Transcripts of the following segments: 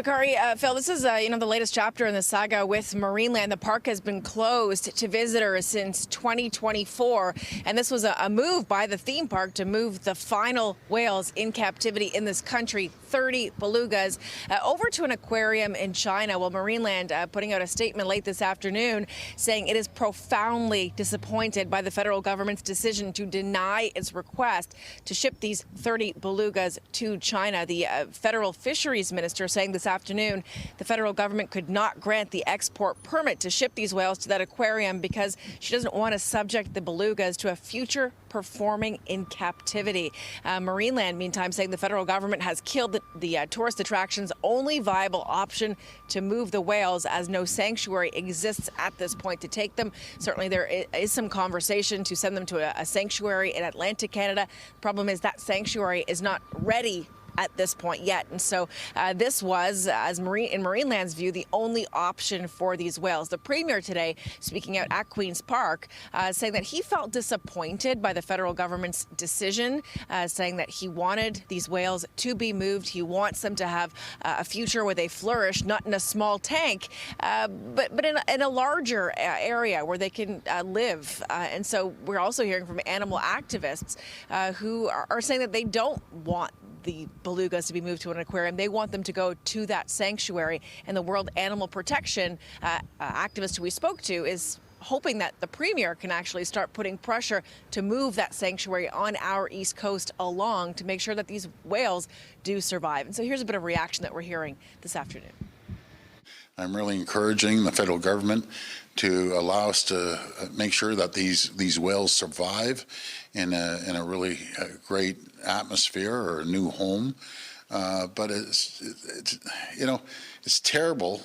Bakari, Phil, this is the latest chapter in the saga with Marineland. The park has been closed to visitors since 2024, and this was a move by the theme park to move the final whales in captivity in this country, 30 belugas, over to an aquarium in China. Well, Marineland putting out a statement late this afternoon saying it is profoundly disappointed by the federal government's decision to deny its request to ship these 30 belugas to China. The federal fisheries minister saying this afternoon the federal government could not grant the export permit to ship these whales to that aquarium because she doesn't want to subject the belugas to a future performing in captivity. Marineland, meantime, saying the federal government has killed the tourist attraction's only viable option to move the whales, as no sanctuary exists at this point to take them. Certainly there is some conversation to send them to a sanctuary in Atlantic Canada. The problem is that sanctuary is not ready at this point yet. And so this was, in Marineland's view, the only option for these whales. The Premier today, speaking out at Queen's Park, saying that he felt disappointed by the federal government's decision, saying that he wanted these whales to be moved. He wants them to have a future where they flourish, not in a small tank, but in a larger area where they can live. And so we're also hearing from animal activists who are saying that they don't want the belugas to be moved to an aquarium. They want them to go to that sanctuary. And the World Animal Protection activist who we spoke to is hoping that the Premier can actually start putting pressure to move that sanctuary on our East Coast along to make sure that these whales do survive. And so here's a bit of reaction that we're hearing this afternoon. I'm really encouraging the federal government to allow us to make sure that these whales survive in a really great atmosphere or a new home. But it's terrible.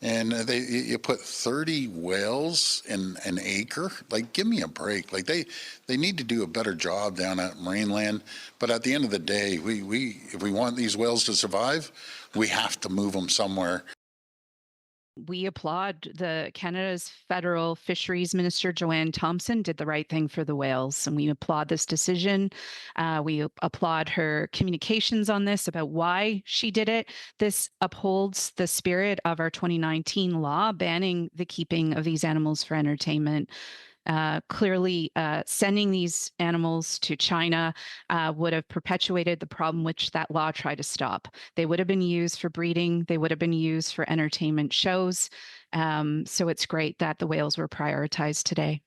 And you put 30 whales in an acre. Like, give me a break. Like, they need to do a better job down at Marineland. But at the end of the day, if we want these whales to survive, we have to move them somewhere. We applaud Canada's federal fisheries minister, Joanne Thompson, did the right thing for the whales, and we applaud this decision. We applaud her communications on this about why she did it. This upholds the spirit of our 2019 law banning the keeping of these animals for entertainment. Clearly, sending these animals to China would have perpetuated the problem which that law tried to stop. They would have been used for breeding. They would have been used for entertainment shows. So it's great that the whales were prioritized today.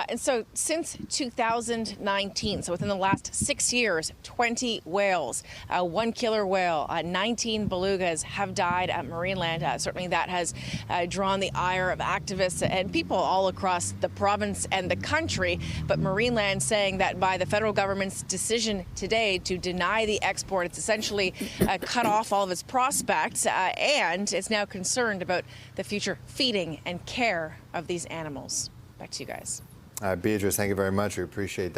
And so since 2019, so within the last 6 years, 20 whales, one killer whale, 19 belugas have died at Marineland. Certainly that has drawn the ire of activists and people all across the province and the country. But Marineland saying that by the federal government's decision today to deny the export, it's essentially cut off all of its prospects, and it's now concerned about the future feeding and care of these animals. Back to you guys. Beatrice, thank you very much. We appreciate that.